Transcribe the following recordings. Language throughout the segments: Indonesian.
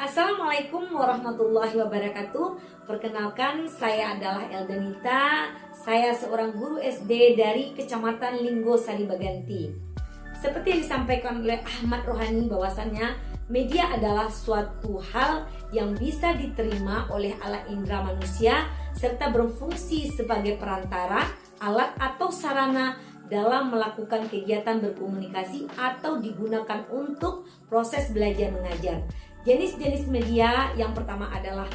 Assalamualaikum warahmatullahi wabarakatuh. Perkenalkan, saya adalah Eldanita. Saya seorang guru SD dari Kecamatan Linggo Sari Baganti. Seperti yang disampaikan oleh Ahmad Rohani, bahwasannya media adalah suatu hal yang bisa diterima oleh alat indera manusia serta berfungsi sebagai perantara, alat atau sarana dalam melakukan kegiatan berkomunikasi atau digunakan untuk proses belajar mengajar. Jenis-jenis media yang pertama adalah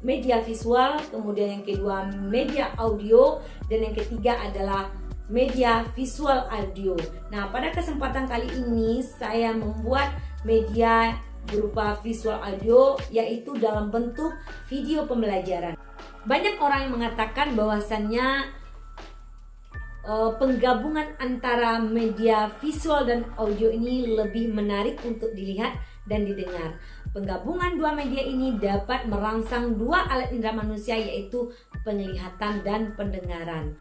media visual, kemudian yang kedua media audio, dan yang ketiga adalah media visual audio. Nah, pada kesempatan kali ini saya membuat media berupa visual audio, yaitu dalam bentuk video pembelajaran. Banyak orang yang mengatakan bahwasannya penggabungan antara media visual dan audio ini lebih menarik untuk dilihat dan didengar. Penggabungan dua media ini dapat merangsang dua alat indera manusia, yaitu penglihatan dan pendengaran.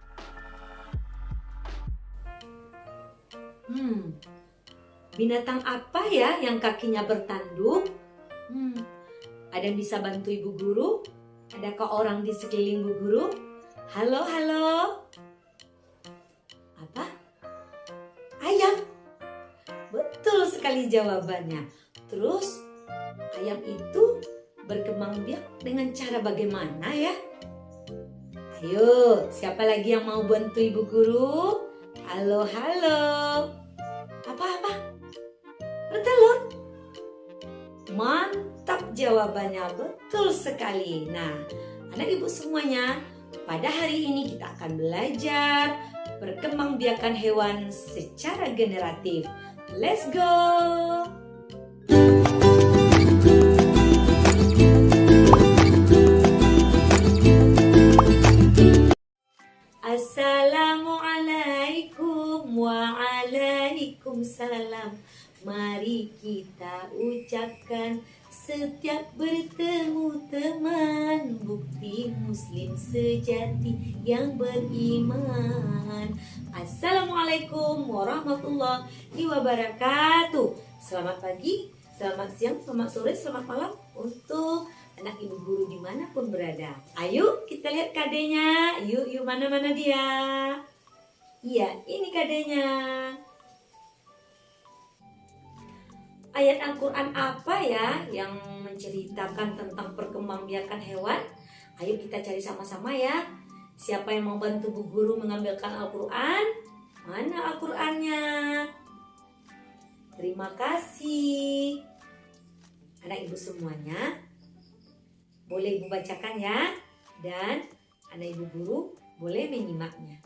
Binatang apa ya yang kakinya bertanduk? Ada yang bisa bantu Ibu Guru? Adakah orang di sekeliling Ibu Guru? Halo, halo. Apa? Ayam. Betul sekali jawabannya. Terus ayam itu berkembang biak dengan cara bagaimana ya? Ayo, siapa lagi yang mau bantu Ibu Guru? Halo, halo. Apa? Bertelur? Mantap jawabannya, betul sekali. Nah, anak ibu semuanya, pada hari ini kita akan belajar perkembangbiakan hewan secara generatif. Let's go! Assalamualaikum waalaikumsalam. Mari kita ucapkan setiap bertemu teman, bukti muslim sejati yang beriman. Assalamualaikum warahmatullahi wabarakatuh. Selamat pagi, selamat siang, selamat sore, selamat malam untuk anak ibu guru dimanapun berada. Ayo kita lihat kadenya. Yuk mana dia? Iya, ini kadenya. Ayat Al-Quran apa ya yang menceritakan tentang perkembangbiakan hewan? Ayo kita cari sama-sama ya. Siapa yang mau bantu Bu Guru mengambilkan Al-Quran? Mana Al-Qurannya? Terima kasih. Anak ibu semuanya, boleh ibu bacakan ya. Dan anak ibu guru boleh menyimaknya.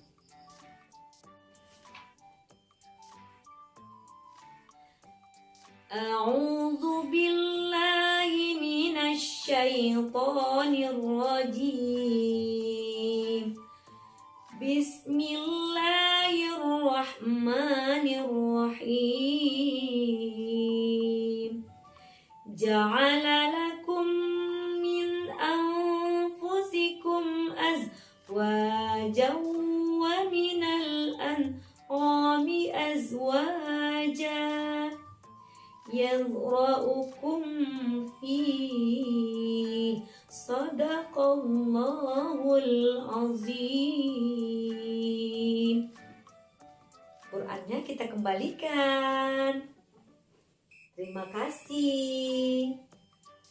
A'udzu billahi minasy syaithanir rajim. Bismillahirrahmanirrahim. Ja'ala lakum min anfusikum azwajan wa minal an'ami azwajan yazra'ukum fi sadaqallahul azim. Qurannya kita kembalikan. Terima kasih.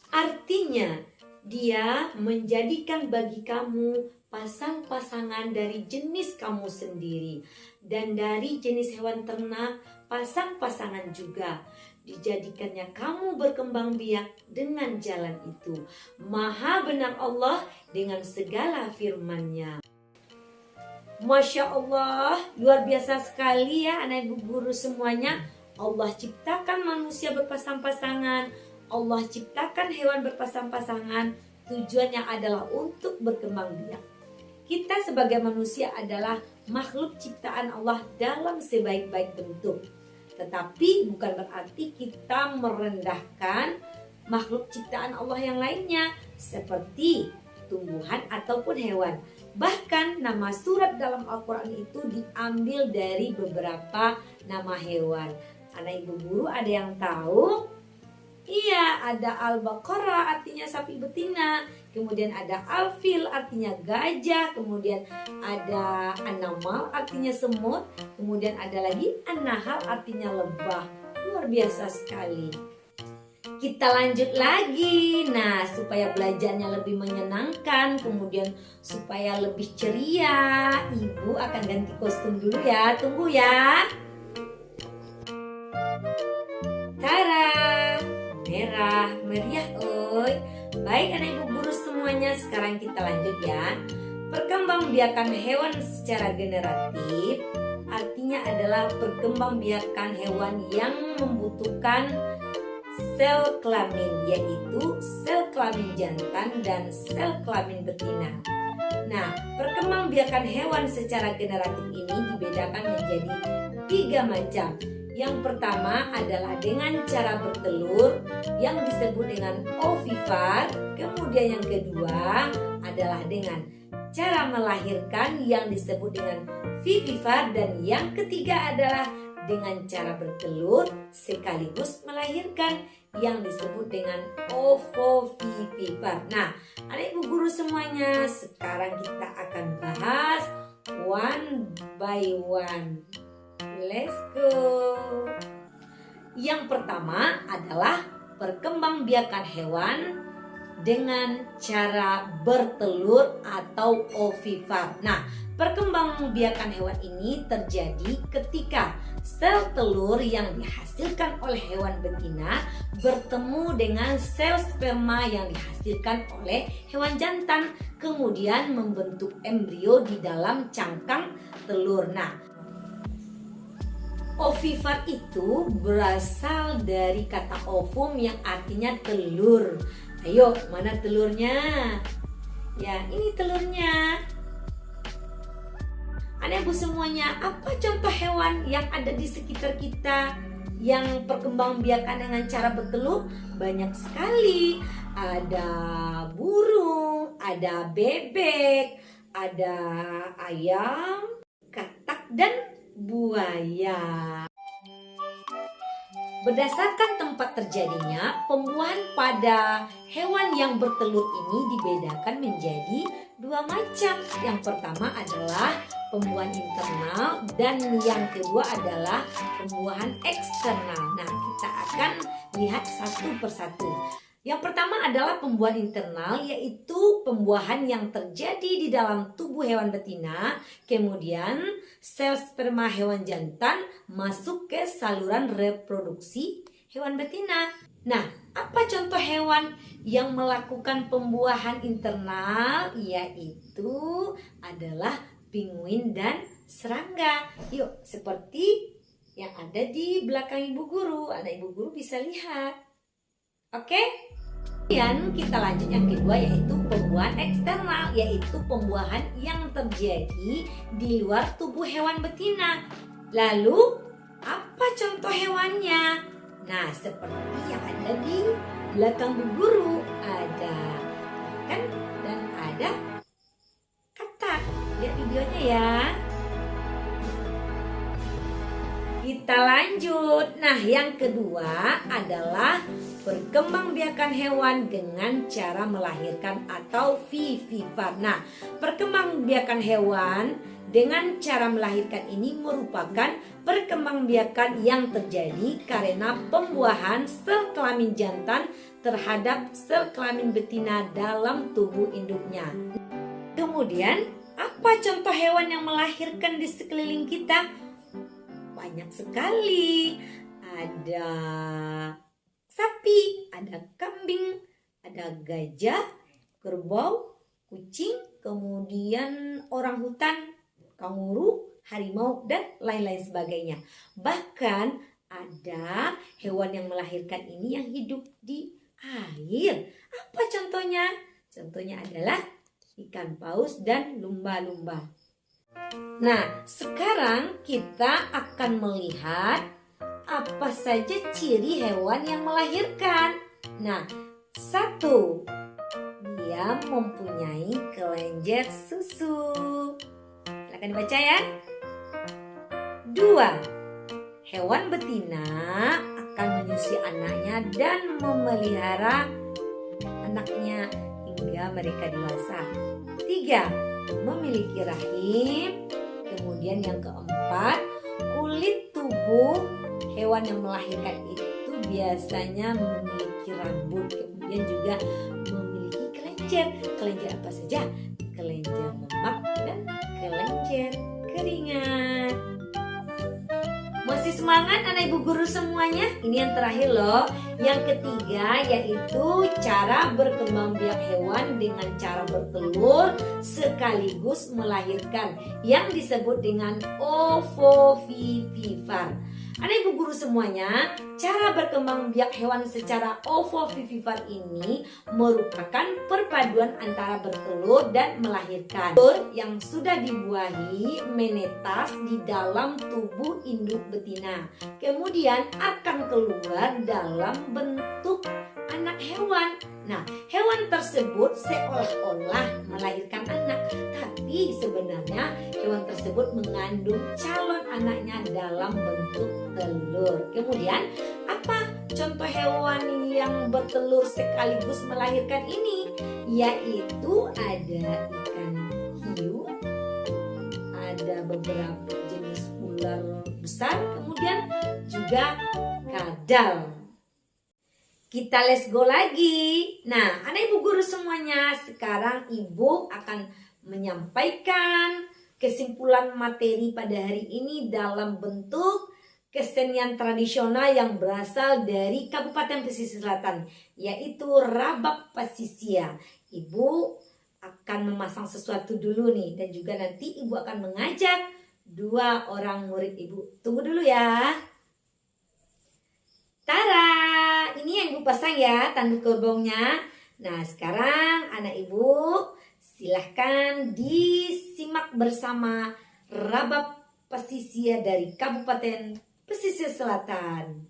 Artinya, dia menjadikan bagi kamu pasang-pasangan dari jenis kamu sendiri, dan dari jenis hewan ternak pasang-pasangan juga. Dijadikannya kamu berkembang biak dengan jalan itu. Maha benar Allah dengan segala firman-Nya. Masya Allah, luar biasa sekali ya anak ibu guru semuanya. Allah ciptakan manusia berpasang-pasangan, Allah ciptakan hewan berpasang-pasangan. Tujuannya adalah untuk berkembang biak. Kita sebagai manusia adalah makhluk ciptaan Allah dalam sebaik-baik bentuk. Tetapi bukan berarti kita merendahkan makhluk ciptaan Allah yang lainnya, seperti tumbuhan ataupun hewan. Bahkan nama surat dalam Al-Quran itu diambil dari beberapa nama hewan. Anak ibu guru ada yang tahu? Iya, ada al-baqarah artinya sapi betina, kemudian ada al-fil artinya gajah, kemudian ada an-namal artinya semut, kemudian ada lagi an-nahal artinya lebah. Luar biasa sekali. Kita lanjut lagi. Nah, supaya belajarnya lebih menyenangkan, kemudian supaya lebih ceria, Ibu akan ganti kostum dulu ya. Tunggu ya. Tara, merah, meriah, oi. Baik anak ibu guru semuanya, sekarang kita lanjut ya. Perkembangbiakan hewan secara generatif artinya adalah perkembangbiakan hewan yang membutuhkan sel kelamin, yaitu sel kelamin jantan dan sel kelamin betina. Nah, perkembangbiakan hewan secara generatif ini dibedakan menjadi 3 macam. Yang pertama adalah dengan cara bertelur yang disebut dengan ovivar. Kemudian yang kedua adalah dengan cara melahirkan yang disebut dengan vivivar. Dan yang ketiga adalah dengan cara bertelur sekaligus melahirkan yang disebut dengan ovovivivar. Nah, adik ibu guru semuanya, sekarang kita akan bahas one by one. Let's go. Yang pertama adalah perkembangbiakan hewan dengan cara bertelur atau ovivar. Nah, perkembangbiakan hewan ini terjadi ketika sel telur yang dihasilkan oleh hewan betina bertemu dengan sel sperma yang dihasilkan oleh hewan jantan, kemudian membentuk embrio di dalam cangkang telur. Nah, ovivar itu berasal dari kata ovum yang artinya telur. Ayo, mana telurnya? Ya, ini telurnya. Anak ibu semuanya, apa contoh hewan yang ada di sekitar kita yang perkembangbiakan dengan cara bertelur? Banyak sekali. Ada burung, ada bebek, ada ayam, katak, dan buaya. Berdasarkan tempat terjadinya, pembuahan pada hewan yang bertelur ini dibedakan menjadi 2 macam. Yang pertama adalah pembuahan internal dan yang kedua adalah pembuahan eksternal. Nah, kita akan lihat satu persatu. Yang pertama adalah pembuahan internal, yaitu pembuahan yang terjadi di dalam tubuh hewan betina. Kemudian sel sperma hewan jantan masuk ke saluran reproduksi hewan betina. Nah, apa contoh hewan yang melakukan pembuahan internal? Yaitu adalah penguin dan serangga. Yuk, seperti yang ada di belakang ibu guru. Anak ibu guru bisa lihat. Oke? Kemudian kita lanjut yang kedua, yaitu pembuahan eksternal, yaitu pembuahan yang terjadi di luar tubuh hewan betina. Lalu apa contoh hewannya? Nah, seperti yang ada di belakang bu guru, ada ikan dan ada katak. Lihat videonya ya. Kita lanjut. Nah, yang kedua adalah perkembangbiakan hewan dengan cara melahirkan atau vivivar. Nah, perkembangbiakan hewan dengan cara melahirkan ini merupakan perkembangbiakan yang terjadi karena pembuahan sel kelamin jantan terhadap sel kelamin betina dalam tubuh induknya. Kemudian, apa contoh hewan yang melahirkan di sekeliling kita? Banyak sekali. Ada sapi, ada kambing, ada gajah, kerbau, kucing, kemudian orangutan, kanguru, harimau, dan lain-lain sebagainya. Bahkan ada hewan yang melahirkan ini yang hidup di air. Apa contohnya? Contohnya adalah ikan paus dan lumba-lumba. Nah, sekarang kita akan melihat apa saja ciri hewan yang melahirkan. Nah, 1, dia mempunyai kelenjar susu. Silakan dibaca ya. 2, hewan betina akan menyusui anaknya dan memelihara anaknya hingga mereka dewasa. 3. Memiliki rahim. Kemudian yang keempat, kulit tubuh hewan yang melahirkan itu biasanya memiliki rambut, kemudian juga memiliki kelenjar. Kelenjar apa saja? Kelenjar lemak dan kelenjar keringat. Masih semangat anak ibu guru semuanya? Ini yang terakhir loh. Yang ketiga yaitu cara berkembang biak hewan dengan cara bertelur sekaligus melahirkan yang disebut dengan ovovivipar. Anak ibu guru semuanya, cara berkembang biak hewan secara ovovivipar ini merupakan perpaduan antara bertelur dan melahirkan. Telur yang sudah dibuahi menetas di dalam tubuh induk betina, kemudian akan keluar dalam bentuk anak hewan. Nah, hewan tersebut seolah-olah melahirkan anak, tapi sebenarnya hewan tersebut mengandung calon anaknya dalam bentuk telur. Kemudian, apa contoh hewan yang bertelur sekaligus melahirkan ini? Yaitu ada ikan hiu, ada beberapa jenis ular besar, kemudian juga kadal. Kita let's go lagi. Nah, anak ibu guru semuanya, sekarang ibu akan menyampaikan kesimpulan materi pada hari ini dalam bentuk kesenian tradisional yang berasal dari Kabupaten Pesisir Selatan, yaitu Rabab Pasisia. Ibu akan memasang sesuatu dulu nih, dan juga nanti ibu akan mengajak 2 orang murid ibu. Tunggu dulu ya. Tara, ini yang ibu pasang ya, tanduk gerbongnya. Nah, sekarang anak ibu silahkan disimak bersama Rabab Pasisia dari Kabupaten Pesisir Selatan.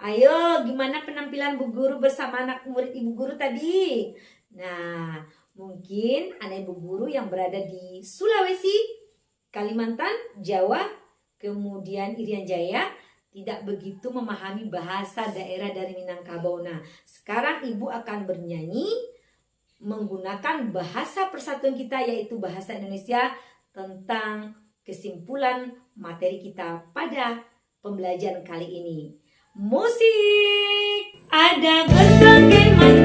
Ayo, gimana penampilan Bu Guru bersama anak murid Ibu Guru tadi? Nah, mungkin anak Ibu Guru yang berada di Sulawesi, Kalimantan, Jawa, kemudian Irian Jaya tidak begitu memahami bahasa daerah dari Minangkabau. Nah, sekarang Ibu akan bernyanyi menggunakan bahasa persatuan kita, yaitu bahasa Indonesia, tentang kesimpulan materi kita pada pembelajaran kali ini. Musik! Ada berbagai macam